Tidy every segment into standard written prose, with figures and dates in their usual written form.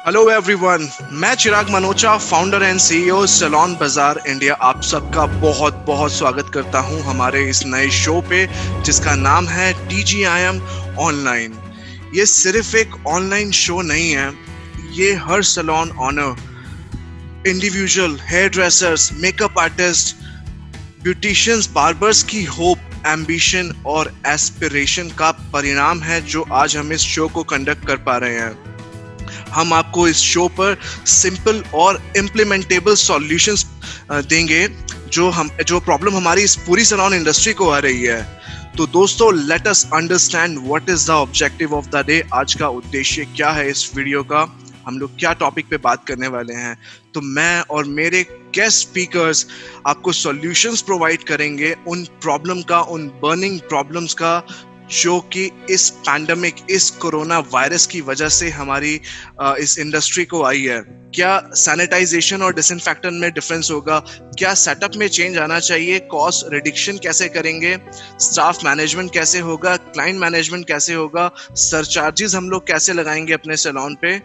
Hello everyone, मैं Chirag Manocha, founder and CEO salon Bazaar India, आप सबका बहुत बहुत स्वागत करता हूं हमारे इस नए शो पे जिसका नाम है TGIM ऑनलाइन। ये सिर्फ एक ऑनलाइन शो नहीं है, ये हर salon owner, individual hair dressers, makeup artist, beauticians, barbers की होप, एम्बिशन और एस्पिरेशन का परिणाम है जो आज हम इस शो को कंडक्ट कर पा रहे हैं। हम आपको इस शो पर सिंपल और इम्प्लीमेंटेबल सॉल्यूशंस देंगे जो प्रॉब्लम हमारी इस पूरी सैलून इंडस्ट्री को आ रही है। तो दोस्तों, let us understand what is the objective of the day. आज का उद्देश्य क्या है इस वीडियो का, हम लोग क्या टॉपिक पे बात करने वाले हैं। तो मैं और मेरे गेस्ट स्पीकर्स आपको सॉल्यूशंस प्रोवाइड करेंगे उन प्रॉब्लम का, उन बर्निंग प्रॉब्लम्स का जो कि इस पैंडेमिक, इस कोरोना वायरस की वजह से हमारी इस इंडस्ट्री को आई है। क्या सैनिटाइजेशन और डिसइंफेक्टेंट में डिफरेंस होगा? क्या सेटअप में चेंज आना चाहिए? कॉस्ट रिडक्शन कैसे करेंगे? स्टाफ मैनेजमेंट कैसे होगा? क्लाइंट मैनेजमेंट कैसे होगा? सरचार्जेस हम लोग कैसे लगाएंगे अपने सैलून पे?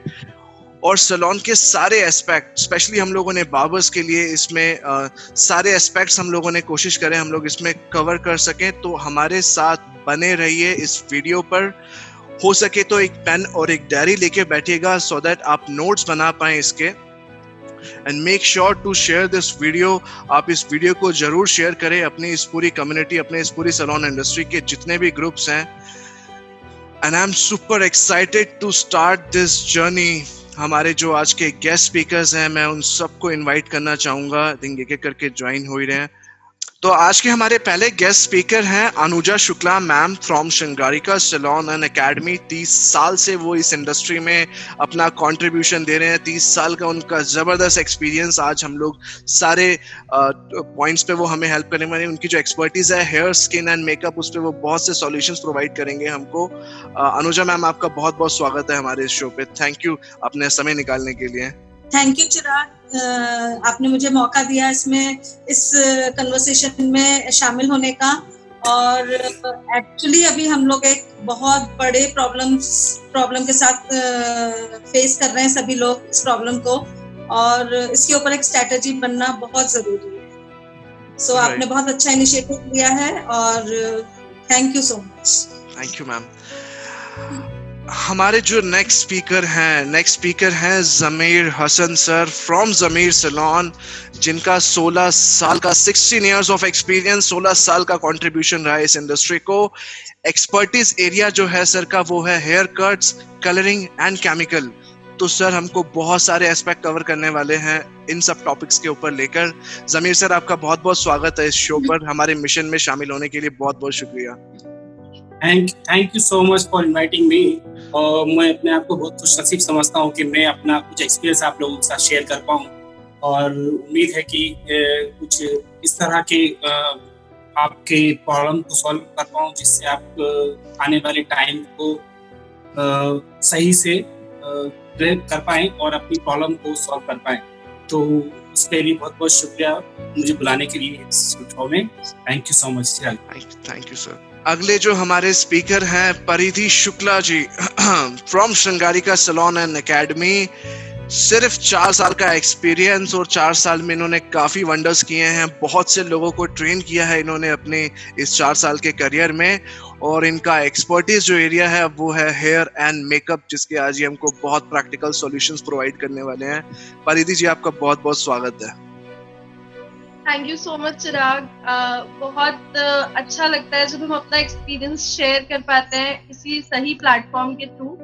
और सैलून के सारे एस्पेक्ट, स्पेशली हम लोगों ने बार्बर्स के लिए इसमें सारे एस्पेक्ट्स हम लोगों ने कोशिश करें हम लोग इसमें कवर कर सकें। तो हमारे साथ बने रहिए इस वीडियो पर। हो सके तो एक पेन और एक डायरी लेके बैठिएगा सो दैट आप नोट्स बना पाएं इसके। And make sure to share this video. आप इस वीडियो को जरूर शेयर करें अपनी इस पूरी कम्युनिटी, अपने इस पूरी सैलून इंडस्ट्री के जितने भी ग्रुप्स हैं। And I am super excited to start this journey. हमारे जो आज के गेस्ट स्पीकर्स हैं, मैं उन सबको इनवाइट करना चाहूंगा। आई थिंक एक एक करके ज्वाइन हो ही रहे हैं। तो आज के हमारे पहले गेस्ट स्पीकर हैं Anuja Shukla ma'am from Shringarika salon and academy. 30 साल से वो इस इंडस्ट्री में अपना कंट्रीब्यूशन दे रहे हैं। 30 साल का उनका जबरदस्त एक्सपीरियंस। आज हम लोग सारे पॉइंट्स पे वो हमें हेल्प करने वाले। उनकी जो एक्सपर्टीज है हेयर, स्किन एंड मेकअप, उस पर वो बहुत से सॉल्यूशंस प्रोवाइड करेंगे हमको। अनुजा मैम, आपका बहुत बहुत स्वागत है हमारे इस शो पे। थैंक यू अपने समय निकालने के लिए। थैंक यू चिराग, आपने मुझे मौका दिया इसमें, इस कन्वर्सेशन में शामिल होने का। और एक्चुअली अभी हम लोग एक बहुत बड़े प्रॉब्लम के साथ फेस कर रहे हैं सभी लोग इस प्रॉब्लम को, और इसके ऊपर एक स्ट्रेटजी बनना बहुत जरूरी है। सो आपने बहुत अच्छा इनिशिएटिव लिया है और thank you so much. Thank you ma'am. हमारे जो नेक्स्ट स्पीकर हैं Zameer Hasan sir from Zameer salon, जिनका 16 साल का 16 इयर्स ऑफ एक्सपीरियंस, 16 साल का कंट्रीब्यूशन रहा है इस इंडस्ट्री को। एक्सपर्टीज एरिया जो है सर का वो है hair cuts, colouring and chemical. तो सर हमको बहुत सारे एस्पेक्ट कवर करने वाले हैं इन सब टॉपिक्स के ऊपर लेकर। जमीर सर, आपका बहुत बहुत स्वागत है इस शो पर। हमारे मिशन में शामिल होने के लिए बहुत बहुत शुक्रिया। Thank you so much for inviting me. और मैं अपने आप को बहुत खुश नसीब समझता हूँ कि मैं अपना कुछ एक्सपीरियंस आप लोगों के साथ शेयर कर पाऊँ। और उम्मीद है कि कुछ इस तरह के आपके प्रॉब्लम को सॉल्व कर पाऊँ, जिससे आप आने वाले टाइम को सही से ग्रैब कर पाएँ और अपनी प्रॉब्लम को सॉल्व कर पाएँ। तो उसके लिए बहुत बहुत शुक्रिया मुझे बुलाने के लिए इस शो में। Thank you so much. Thank you sir. अगले जो हमारे स्पीकर हैं परिधि Shukla ji from Shringarika salon and academy. सिर्फ 4 साल का एक्सपीरियंस और 4 साल में इन्होंने काफी वंडर्स किए हैं। बहुत से लोगों को ट्रेन किया है इन्होंने अपने इस 4 साल के करियर में। और इनका एक्सपर्टीज जो एरिया है वो है हेयर एंड मेकअप, जिसके आज ये हमको बहुत प्रैक्टिकल सॉल्यूशंस प्रोवाइड करने वाले हैं। परिधि जी, आपका बहुत बहुत स्वागत है। थैंक यू सो मच चिराग। बहुत अच्छा लगता है जब हम अपना एक्सपीरियंस शेयर कर पाते हैं किसी सही प्लेटफॉर्म के थ्रू।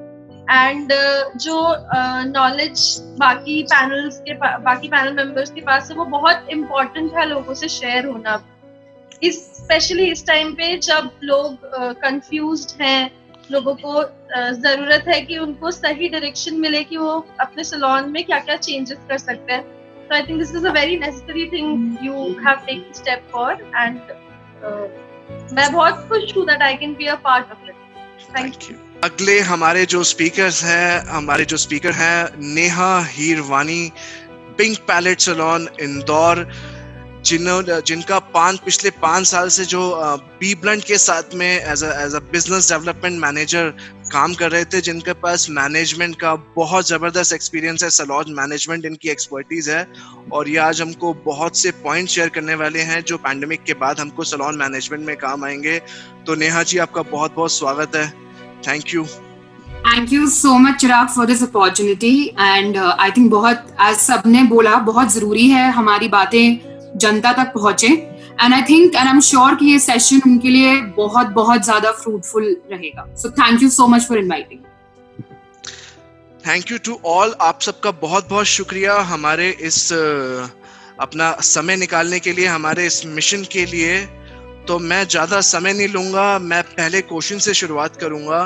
एंड जो नॉलेज बाकी पैनल मेंबर्स के पास है वो बहुत इम्पोर्टेंट है लोगों से शेयर होना, स्पेशली इस टाइम पे जब लोग कंफ्यूज्ड हैं। लोगों को जरूरत है कि उनको सही डायरेक्शन मिले कि वो अपने सैलून में क्या क्या चेंजेस कर सकते हैं। So I think this is a very necessary thing you have taken step for, and मैं बहुत खुश हूँ that I can be a part of it. Thank you. अगले हमारे जो स्पीकर हैं Neha Hirwani, pink palette salon Indore, जिनका पिछले 5 साल से जो बी ब्लंट के साथ में as a business development manager काम कर रहे थे, जिनके पास मैनेजमेंट का बहुत जबरदस्त एक्सपीरियंस है, सलॉन मैनेजमेंट इनकी एक्सपर्टीज है, और ये आज हमको बहुत से पॉइंट शेयर करने वाले हैं जो पैंडेमिक के बाद हमको सलॉन मैनेजमेंट में काम आएंगे। तो नेहा जी, आपका बहुत बहुत स्वागत है। Thank you. Thank you so much Chirag for this opportunity and I think बहुत, as सबने बोला, बहुत जरूरी है हमारी बातें जनता तक पहुंचे and I think and I'm sure कि ये सेशन उनके लिए बहुत बहुत ज्यादा फ्रूटफुल रहेगा। So thank you so much for inviting. Thank you to all. आप सबका बहुत बहुत शुक्रिया हमारे इस अपना समय निकालने के लिए, हमारे इस मिशन के लिए। तो मैं ज़्यादा समय नहीं लूँगा, मैं पहले क्वेश्चन से शुरुआत करूँगा।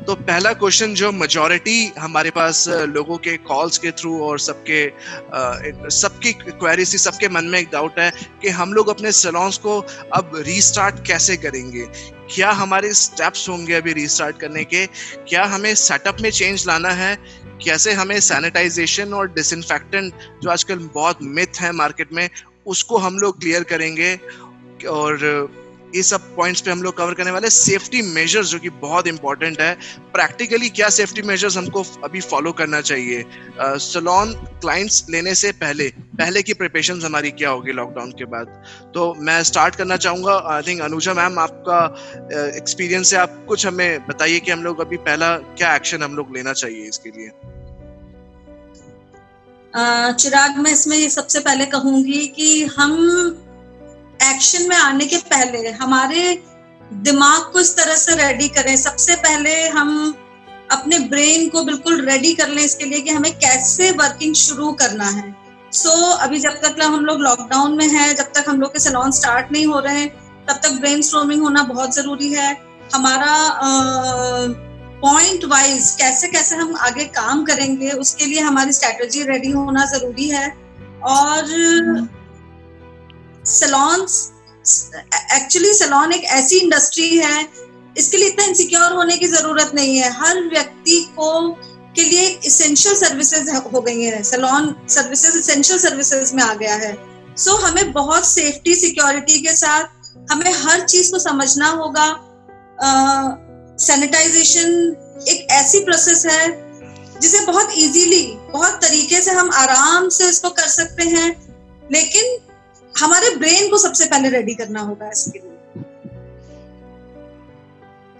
तो पहला क्वेश्चन जो मेजॉरिटी हमारे पास लोगों के कॉल्स के थ्रू और सबकी क्वेरी थी, सबके मन में एक डाउट है कि हम लोग अपने सैलून्स को अब रीस्टार्ट कैसे करेंगे, क्या हमारे स्टेप्स होंगे अभी रीस्टार्ट करने के, क्या हमें सेटअप में चेंज लाना है, कैसे हमें सैनिटाइजेशन और डिसइंफेक्टेंट जो आजकल बहुत मिथ है मार्केट में, उसको हम लोग क्लियर करेंगे। और ये सब पॉइंट्स पे हम लोग कवर करने वाले सेफ्टी मेजर्स जो कि बहुत इंपॉर्टेंट है। प्रैक्टिकली क्या सेफ्टी मेजर्स हमको अभी फॉलो करना चाहिए, सैलून क्लाइंट्स लेने से पहले की प्रिपरेशंस हमारी क्या होगी लॉकडाउन के बाद। तो मैं स्टार्ट करना चाहूँगा। आई थिंक अनुजा मैम, आपका एक्सपीरियंस से आप कुछ हमें बताइए कि हम लोग अभी पहला क्या एक्शन हम लोग लेना चाहिए इसके लिए। चिराग, मैं इसमें ये सबसे पहले कहूंगी कि हम एक्शन में आने के पहले हमारे दिमाग को इस तरह से रेडी करें। सबसे पहले हम अपने ब्रेन को बिल्कुल रेडी कर लें इसके लिए कि हमें कैसे वर्किंग शुरू करना है। अभी जब तक हम लोग लॉकडाउन में हैं, जब तक हम लोग के सैलून स्टार्ट नहीं हो रहे हैं, तब तक ब्रेनस्टॉर्मिंग होना बहुत जरूरी है। हमारा पॉइंट वाइज कैसे कैसे हम आगे काम करेंगे, उसके लिए हमारी स्ट्रेटजी रेडी होना जरूरी है। और एक्चुअली सैलून एक ऐसी इंडस्ट्री है, इसके लिए इतना इनसिक्योर होने की जरूरत नहीं है। हर व्यक्ति के लिए इसेंशियल सर्विसेज हो गई है, सैलून सर्विसेज इसेंशियल सर्विसेज में आ गया है। हमें बहुत सेफ्टी सिक्योरिटी के साथ हमें हर चीज को समझना होगा। सैनिटाइजेशन एक ऐसी प्रोसेस है जिसे बहुत इजीली, बहुत तरीके से हम आराम से इसको कर सकते हैं, लेकिन हमारे ब्रेन को सबसे पहले रेडी करना होगा इसके लिए।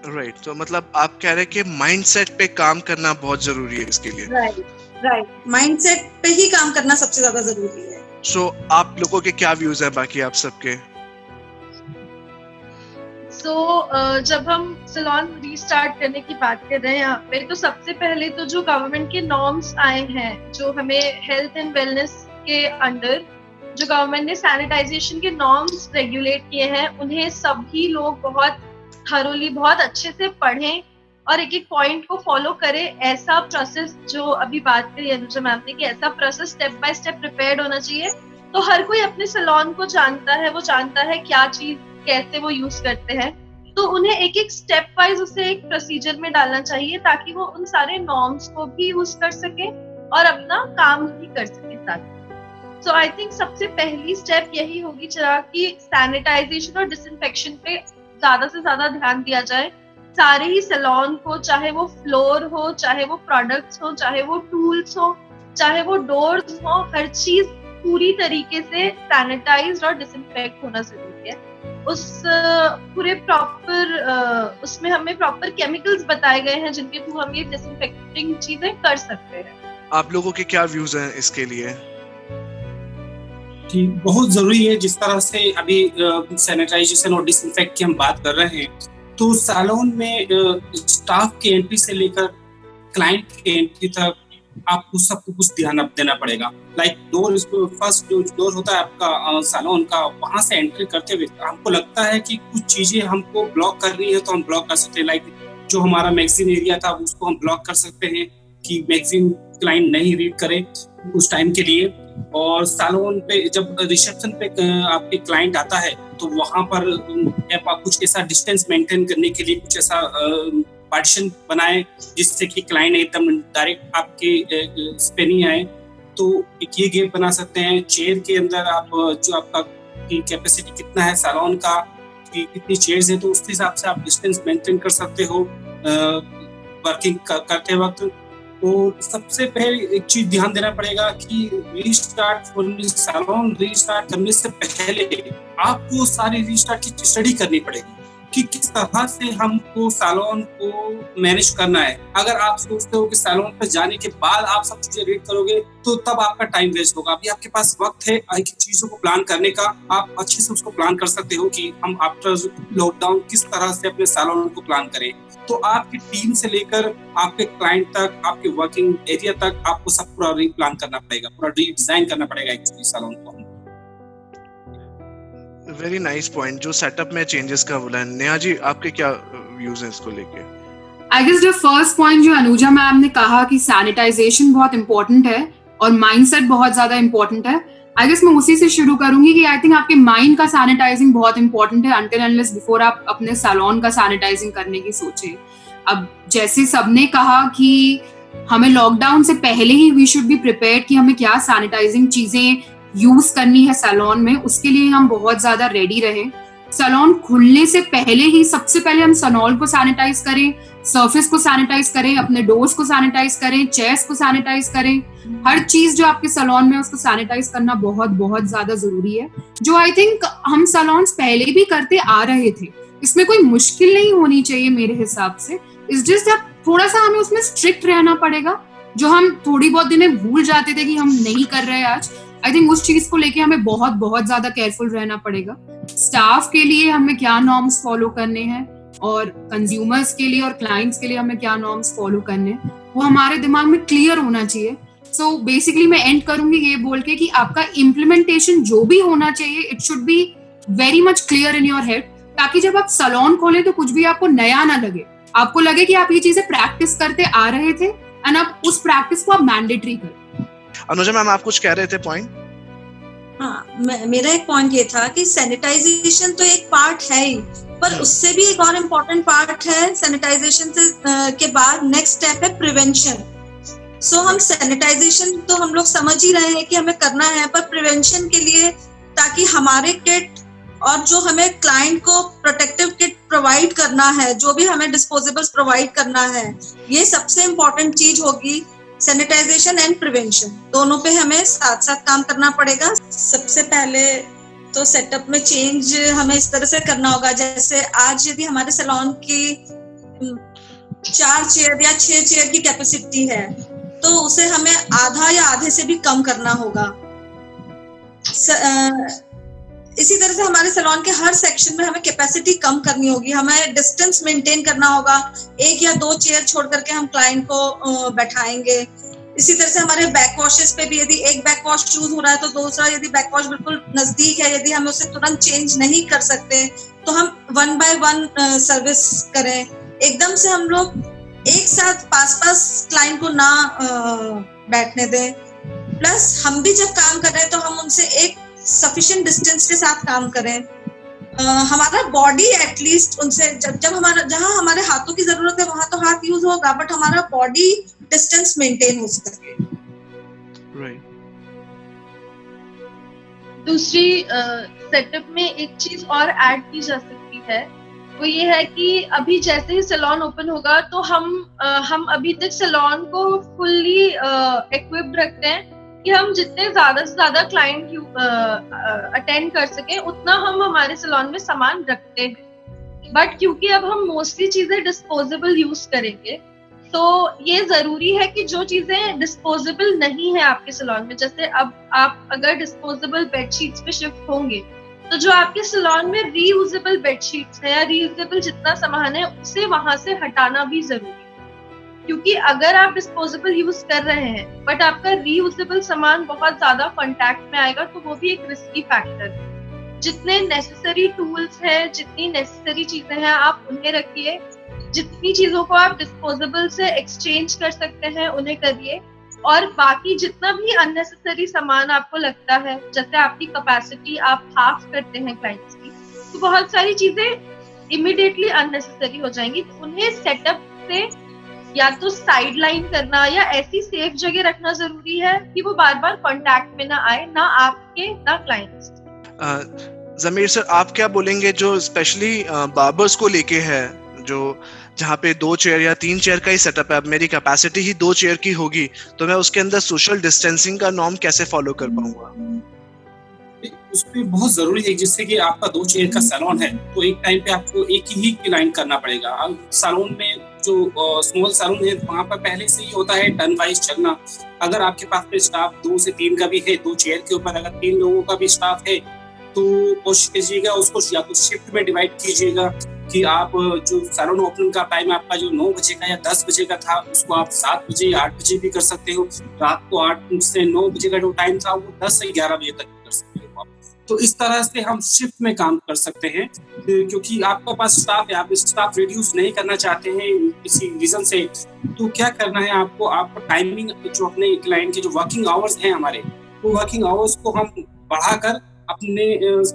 राइट, तो मतलब आप कह रहे हैं कि माइंडसेट पे काम करना बहुत जरूरी है इसके लिए। राइट, माइंडसेट पे ही काम करना सबसे ज्यादा जरूरी है। आप लोगों के क्या व्यूज है बाकी आप सबके? जब हम सैलून रीस्टार्ट करने की बात कर रहे हैं यहाँ पे, तो सबसे पहले तो जो गवर्नमेंट के नॉर्म्स आए हैं, जो हमें हेल्थ एंड वेलनेस के अंडर जो गवर्नमेंट ने सैनिटाइजेशन के नॉर्म्स रेगुलेट किए हैं, उन्हें सभी लोग बहुत थरोली, बहुत अच्छे से पढ़ें और एक एक पॉइंट को फॉलो करें। ऐसा प्रोसेस जो अभी बात करी अनुजा मैम ने कि ऐसा process step by step prepared होना चाहिए। तो हर कोई अपने सैलून को जानता है, वो जानता है क्या चीज कैसे वो यूज करते हैं, तो उन्हें एक एक स्टेप वाइज उसे एक प्रोसीजर में डालना चाहिए ताकि वो उन सारे नॉर्म्स को भी यूज कर सके और अपना काम भी कर सके साथ। आई थिंक सबसे पहली स्टेप यही होगी चिराग कि सैनिटाइजेशन और डिसइंफेक्शन पे ज्यादा से ज्यादा ध्यान दिया जाए। सारे ही सैलून को, चाहे वो फ्लोर हो, चाहे वो प्रोडक्ट्स हो, चाहे वो टूल्स हो, चाहे वो डोर्स हो, हर चीज पूरी तरीके से सैनिटाइज्ड और डिसइंफेक्ट होना जरूरी है। उस पूरे प्रॉपर उसमें हमें प्रॉपर केमिकल्स बताए गए हैं जिनके थ्रू हम ये डिसइंफेक्टिंग चीजें कर सकते हैं। आप लोगों के क्या व्यूज हैं इसके लिए? कि बहुत जरूरी है। जिस तरह से अभी सैनिटाइजेशन और डिसइंफेक्ट की हम बात कर रहे हैं, तो सैलून में स्टाफ की एंट्री से लेकर क्लाइंट की एंट्री तक आपको सबको कुछ ध्यान देना पड़ेगा। लाइक डोर, फर्स्ट जो डोर होता है आपका सैलून का, वहां से एंट्री करते हुए हमको लगता है कि कुछ चीजें हमको ब्लॉक कर रही है तो हम ब्लॉक कर सकते हैं। लाइक जो हमारा मैगजीन एरिया था उसको हम ब्लॉक कर सकते हैं कि मैगजीन क्लाइंट नहीं रीड करे उस टाइम के लिए। और सैलून पे जब रिसेप्शन पे आपके क्लाइंट आता है तो वहां पर कुछ ऐसा डिस्टेंस मेंटेन करने के लिए कुछ ऐसा पार्टीशन बनाए जिससे कि क्लाइंट एकदम डायरेक्ट आपके इस पे नहीं आए। तो एक ये गेप बना सकते हैं। चेयर के अंदर आप जो आपका कि कैपेसिटी कितना है सैलून का, कि कितनी चेयर्स है, तो उस हिसाब से आप डिस्टेंस मेंटेन कर सकते हो वर्किंग करते वक्त। और सबसे पहले एक चीज ध्यान देना पड़ेगा कि सैलून रीस्टार्ट करने से पहले आपको सारी रीस्टार्ट की स्टडी करनी पड़ेगी कि किस तरह से हमको सैलून को मैनेज करना है। अगर आप सोचते हो कि सैलून पर जाने के बाद आप सब चीजें रीड करोगे तो तब आपका टाइम वेस्ट होगा। अभी आपके पास वक्त है एक चीजों को प्लान करने का, आप अच्छे से उसको प्लान कर सकते हो कि हम आफ्टर लॉकडाउन किस तरह से अपने सैलून को प्लान करें। तो आपकी टीम से लेकर आपके क्लाइंट तक, आपके वर्किंग एरिया तक आपको सब पूरा रीप्लान करना पड़ेगा, पूरा रीडिजाइन करना पड़ेगा एक्चुअली सैलून को। वेरी नाइस पॉइंट जो सेटअप में चेंजेस का बोला है। नेहा जी, आपके क्या व्यूज हैं इसको लेके? I guess the first point जो अनुजा मैम ने कहा कि सैनिटाइजेशन बहुत इंपॉर्टेंट है और माइंडसेट बहुत ज्यादा इंपॉर्टेंट है, आई गेस मैं उसी से शुरू करूंगी कि आई थिंक आपके माइंड का सैनिटाइजिंग बहुत इंपॉर्टेंट है अनटिल अनलेस बिफोर आप अपने सैलून का सैनिटाइजिंग करने की सोचें। अब जैसे सबने कहा कि हमें लॉकडाउन से पहले ही वी शुड बी प्रिपेयर्ड कि हमें क्या सैनिटाइजिंग चीजें यूज करनी है सैलून में, उसके लिए हम बहुत ज्यादा रेडी रहें। सैलून खुलने से पहले ही सबसे पहले हम सैलून को सैनिटाइज करें, सरफेस को सैनिटाइज करें, अपने डोर्स को सैनिटाइज करें, चेयर्स को सैनिटाइज करें, हर चीज जो आपके सैलून में उसको सैनिटाइज करना बहुत बहुत ज्यादा जरूरी है, जो आई थिंक हम सैलून्स पहले भी करते आ रहे थे। इसमें कोई मुश्किल नहीं होनी चाहिए मेरे हिसाब से। इट्स जस्ट अब थोड़ा सा हमें उसमें स्ट्रिक्ट रहना पड़ेगा, जो हम थोड़ी बहुत दिनें भूल जाते थे कि हम नहीं कर रहे आज। आई थिंक उस चीज को लेके हमें बहुत बहुत ज्यादा केयरफुल रहना पड़ेगा। स्टाफ के लिए हमें क्या नॉर्म्स फॉलो करने हैं और कंज्यूमर्स के लिए और क्लाइंट्स के लिए हमें क्या नॉर्म्स फॉलो करने हैं, वो हमारे दिमाग में क्लियर होना चाहिए। सो बेसिकली मैं एंड करूंगी ये बोल के कि आपका इम्प्लीमेंटेशन जो भी होना चाहिए it should be very much clear in your head, ताकि जब आप सैलून खोले तो कुछ भी आपको नया ना लगे, आपको लगे कि आप ये चीजें प्रैक्टिस करते आ रहे थे एंड आप उस प्रैक्टिस को आप मैंडेटरी करें। अनुजा मैम, आप कुछ कह रहे थे पॉइंट? हाँ, मेरा एक पॉइंट ये था कि सैनिटाइजेशन तो एक पार्ट है ही, पर उससे भी एक और इम्पोर्टेंट पार्ट है सैनिटाइजेशन से के बाद नेक्स्ट स्टेप है प्रिवेंशन। सो हम सैनिटाइजेशन तो हम लोग समझ ही रहे हैं कि हमें करना है, पर प्रिवेंशन के लिए ताकि हमारे किट और जो हमें क्लाइंट को प्रोटेक्टिव किट प्रोवाइड करना है, जो भी हमें डिस्पोजेबल्स प्रोवाइड करना है, ये सबसे इम्पोर्टेंट चीज होगी। सैनिटाइजेशन एंड प्रिवेंशन दोनों पे हमें साथ साथ काम करना पड़ेगा। सबसे पहले तो सेटअप में चेंज हमें इस तरह से करना होगा, जैसे आज यदि हमारे सैलून की 4 चेयर या 6 चेयर की कैपेसिटी है तो उसे हमें आधा या आधे से भी कम करना होगा। इसी तरह से हमारे सैलून के हर सेक्शन में हमें कैपेसिटी कम करनी होगी, हमें डिस्टेंस मेंटेन करना होगा, 1 या 2 चेयर छोड़ करके हम क्लाइंट को बैठाएंगे। इसी तरह से हमारे बैक वॉशेस पे भी यदि एक बैक वॉश चूज हो रहा है तो दूसरा यदि बैक वॉश बिल्कुल नजदीक है, यदि हम उसे तुरंत चेंज नहीं कर सकते तो हम 1 by 1 सर्विस करें। एकदम से हम लोग एक साथ पास क्लाइंट को ना बैठने दें। प्लस हम भी जब काम कर रहे हैं तो हम उनसे एक सफिशिएंट डिस्टेंस के साथ काम करें। हमारा बॉडी एटलीस्ट उनसे जब हमारा जहां हमारे हाथों की जरूरत है वहां तो हाथ यूज होगा, बट हमारा बॉडी डिस्टेंस मेंटेन हो सके। राइट। दूसरी सेटअप में एक चीज और ऐड की जा सकती है, वो ये है कि अभी जैसे ही सैलून ओपन होगा तो हम अभी तक सैलून को फुल्ली इक्विप्ड रखते हैं कि हम जितने ज्यादा से ज्यादा क्लाइंट अटेंड कर सके उतना हम हमारे सैलून में सामान रखते हैं। बट क्योंकि अब हम मोस्टली चीजें डिस्पोजेबल यूज करेंगे तो ये जरूरी है कि जो चीजें डिस्पोजेबल नहीं है आपके सैलून में, जैसे अब आप अगर डिस्पोजेबल बेडशीट्स पे शिफ्ट होंगे तो जो आपके सैलून में रीयूजेबल बेडशीट्स है या रीयूजेबल जितना सामान है उसे वहां से हटाना भी जरूरी है। क्योंकि अगर आप डिस्पोजेबल यूज कर रहे हैं बट आपका रीयूजेबल सामान बहुत ज्यादा कांटेक्ट में आएगा तो वो भी एक रिस्की फैक्टर है। जितने नेसेसरी टूल्स हैं, जितनी नेसेसरी चीजें हैं आप उन्हें रखिए, जितनी चीजों को आप डिस्पोजेबल से एक्सचेंज कर सकते हैं उन्हें करिए, और बाकी जितना भी अननेसेसरी सामान आपको लगता है, जैसे आपकी कैपेसिटी आप हाफ करते हैं क्लाइंट्स की, तो बहुत सारी चीजें इमीडिएटली अननेसेसरी हो जाएंगी। तो उन्हें सेटअप से या तो साइड लाइन करना या ऐसी सेफ जगह रखना जरूरी है कि वो बार बार कांटेक्ट में ना आए, ना आपके ना क्लाइंट्स। जमीर सर, आप क्या बोलेंगे जो स्पेशली बार्बर्स को लेके है, जो जहाँ पे 2 चेयर या 3 चेयर का ही सेटअप है, अब मेरी कैपेसिटी ही 2 चेयर की होगी, तो मैं उसके अंदर सोशल डिस्टेंसिंग का नॉर्म कैसे फॉलो कर पाऊंगा? उसमें बहुत जरूरी है, जिससे कि आपका 2 चेयर का सैलून है तो एक टाइम पे आपको एक ही क्लाइन करना पड़ेगा। अब सैलून में जो स्मॉल सैलून है वहाँ पर पहले से ही होता है टर्न वाइज चलना। अगर आपके पास में स्टाफ 2 से 3 का भी है, 2 चेयर के ऊपर अगर 3 लोगों का भी स्टाफ है, तो कोशिश कीजिएगा उसको या तो शिफ्ट में डिवाइड कीजिएगा कि आप जो सैलून ओपन का टाइम आपका जो 9 बजे का या 10 बजे का था, उसको आप 7 बजे या 8 बजे भी कर सकते हो। रात को 8 से 9 बजे का जो टाइम था वो 10 से 11 बजे तक कर सकते हो आप। तो इस तरह से हम शिफ्ट में काम कर सकते हैं, क्योंकि आपका पास स्टाफ है, आप स्टाफ रिड्यूस नहीं करना चाहते हैं किसी रीजन से, तो क्या करना है आपको, आपको टाइमिंग जो अपने क्लाइंट के जो वर्किंग आवर्स हैं हमारे, वो वर्किंग आवर्स को हम बढ़ाकर अपने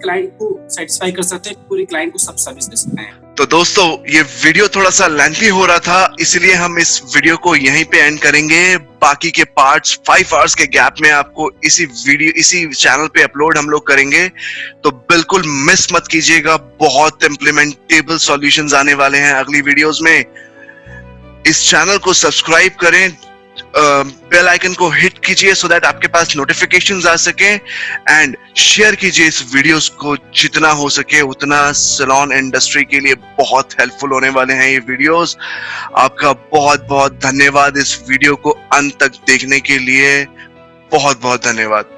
क्लाइंट को सेटिस्फाई कर सकते हैं, पूरे क्लाइंट को सब सर्विस दे सकते हैं। तो दोस्तों, ये वीडियो थोड़ा सा लेंथी हो रहा था, इसलिए हम इस वीडियो को यहीं पे एंड करेंगे। बाकी के पार्ट्स 5 आवर्स के गैप में आपको इसी चैनल पे अपलोड हम लोग करेंगे, तो बिल्कुल मिस मत कीजिएगा। बहुत इम्प्लीमेंटेबल सॉल्यूशंस आने वाले हैं अगली वीडियोस में। इस चैनल को सब्सक्राइब करें, बेल आइकन को हिट कीजिए सो दैट आपके पास नोटिफिकेशंस आ सके, एंड शेयर कीजिए इस वीडियोस को जितना हो सके उतना। सैलून इंडस्ट्री के लिए बहुत हेल्पफुल होने वाले हैं ये वीडियोस। आपका बहुत बहुत धन्यवाद इस वीडियो को अंत तक देखने के लिए। बहुत बहुत धन्यवाद।